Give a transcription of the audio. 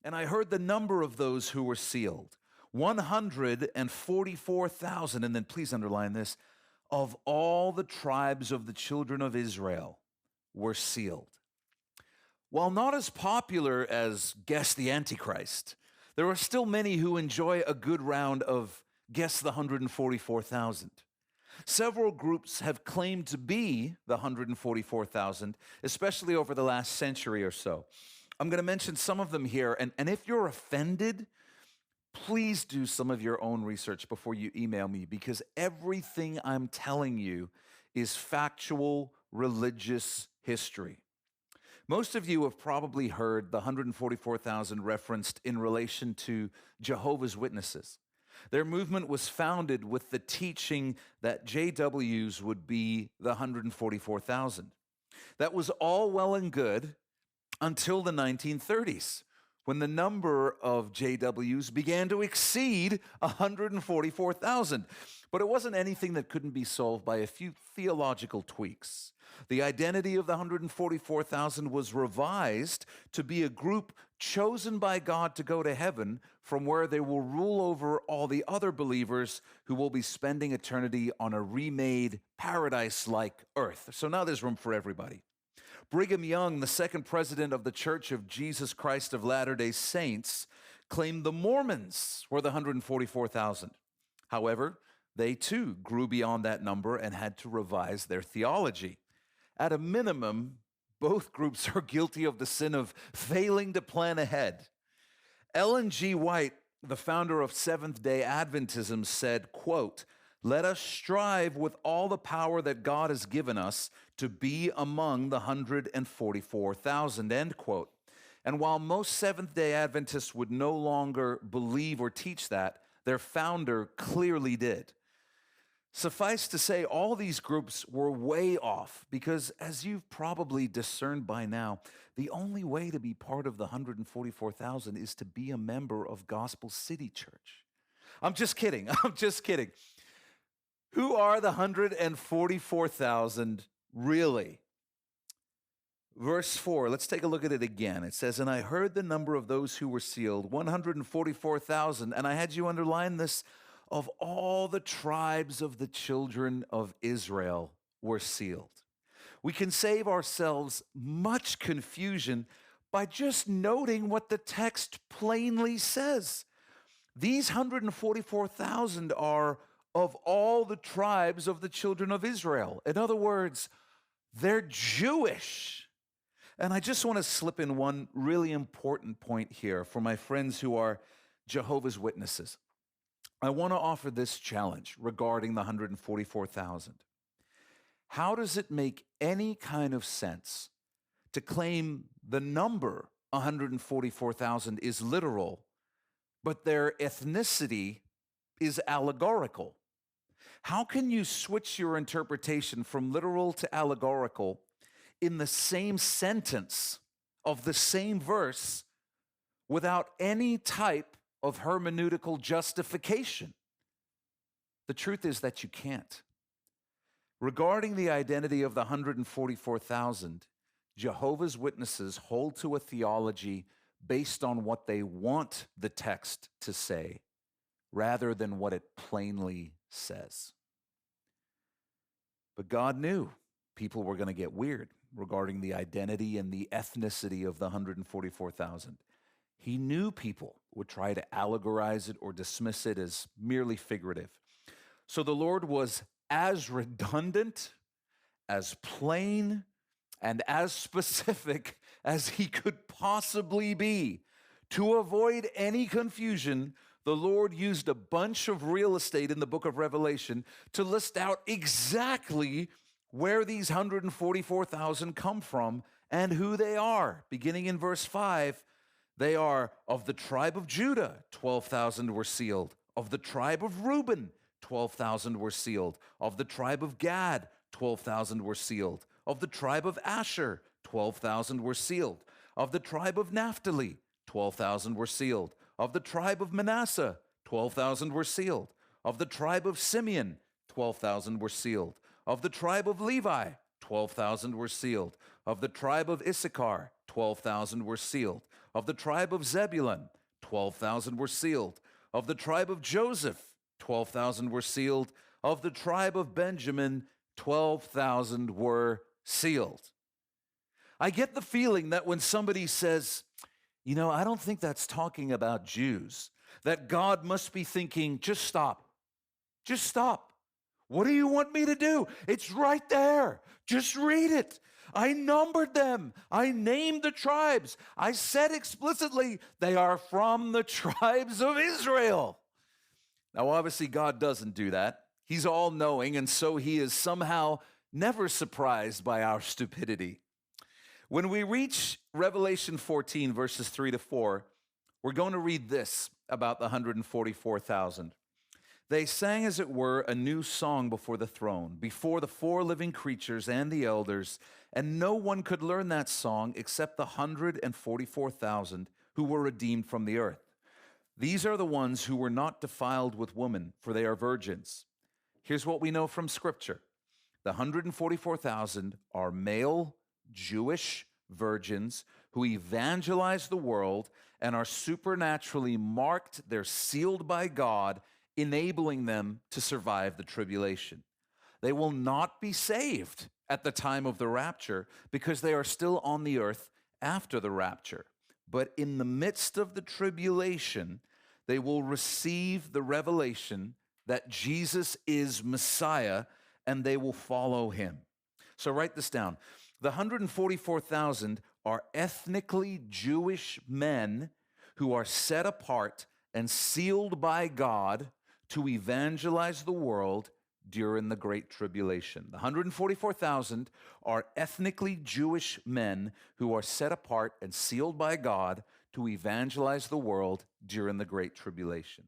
And I heard the number of those who were sealed, 144,000, and then please underline this, of all the tribes of the children of Israel were sealed. While not as popular as Guess the Antichrist, there are still many who enjoy a good round of Guess the 144,000. Several groups have claimed to be the 144,000, especially over the last century or so. I'm going to mention some of them here, and if you're offended, please do some of your own research before you email me, because everything I'm telling you is factual religious history. Most of you have probably heard the 144,000 referenced in relation to Jehovah's Witnesses. Their movement was founded with the teaching that JWs would be the 144,000. That was all well and good until the 1930s, when the number of JWs began to exceed 144,000. But it wasn't anything that couldn't be solved by a few theological tweaks. The identity of the 144,000 was revised to be a group chosen by God to go to heaven, from where they will rule over all the other believers who will be spending eternity on a remade paradise-like earth. So now there's room for everybody. Brigham Young, the second president of the Church of Jesus Christ of Latter-day Saints, claimed the Mormons were the 144,000. However, they too grew beyond that number and had to revise their theology. At a minimum, both groups are guilty of the sin of failing to plan ahead. Ellen G. White, the founder of Seventh-day Adventism, said, quote, "Let us strive with all the power that God has given us to be among the 144,000, end quote. And while most Seventh-day Adventists would no longer believe or teach that, their founder clearly did. Suffice to say, all these groups were way off because, as you've probably discerned by now, the only way to be part of the 144,000 is to be a member of Gospel City Church. I'm just kidding. I'm just kidding. Who are the 144,000 really? Verse 4, let's take a look at it again. It says, "And I heard the number of those who were sealed, 144,000, and I had you underline this, of all the tribes of the children of Israel were sealed." We can save ourselves much confusion by just noting what the text plainly says. These 144,000 are of all the tribes of the children of Israel. In other words, they're Jewish. And I just want to slip in one really important point here for my friends who are Jehovah's Witnesses. I want to offer this challenge regarding the 144,000. How does it make any kind of sense to claim the number 144,000 is literal, but their ethnicity is allegorical? How can you switch your interpretation from literal to allegorical in the same sentence of the same verse without any type of hermeneutical justification? The truth is that you can't. Regarding the identity of the 144,000, Jehovah's Witnesses hold to a theology based on what they want the text to say, rather than what it plainly says. But God knew people were going to get weird regarding the identity and the ethnicity of the 144,000. He knew people would try to allegorize it or dismiss it as merely figurative. So the Lord was as redundant, as plain, and as specific as he could possibly be. To avoid any confusion, the Lord used a bunch of real estate in the book of Revelation to list out exactly where these 144,000 come from and who they are. Beginning in verse 5, they are of the tribe of Judah, 12,000 were sealed. Of the tribe of Reuben, 12,000 were sealed. Of the tribe of Gad, 12,000 were sealed. Of the tribe of Asher, 12,000 were sealed. Of the tribe of Naphtali, 12,000 were sealed. Of the tribe of Manasseh, 12,000 were sealed. Of the tribe of Simeon, 12,000 were sealed. Of the tribe of Levi, 12,000 were sealed. Of the tribe of Issachar, 12,000 were sealed. Of the tribe of Zebulun, 12,000 were sealed. Of the tribe of Joseph, 12,000 were sealed. Of the tribe of Benjamin, 12,000 were sealed. I get the feeling that when somebody says, I don't think that's talking about Jews, that God must be thinking, just stop. Just stop. What do you want me to do? It's right there. Just read it. I numbered them. I named the tribes. I said explicitly, they are from the tribes of Israel. Now, obviously, God doesn't do that. He's all-knowing, and so he is somehow never surprised by our stupidity. When we reach Revelation 14, verses 3 to 4, we're going to read this about the 144,000. They sang, as it were, a new song before the throne, before the four living creatures and the elders, and no one could learn that song except the 144,000 who were redeemed from the earth. These are the ones who were not defiled with woman, for they are virgins. Here's what we know from Scripture. The 144,000 are male Jewish virgins who evangelize the world and are supernaturally marked. They're sealed by God, enabling them to survive the tribulation. They will not be saved at the time of the rapture because they are still on the earth after the rapture. But in the midst of the tribulation, they will receive the revelation that Jesus is Messiah, and they will follow him. So write this down. The 144,000 are ethnically Jewish men who are set apart and sealed by God to evangelize the world during the Great Tribulation. The 144,000 are ethnically Jewish men who are set apart and sealed by God to evangelize the world during the Great Tribulation.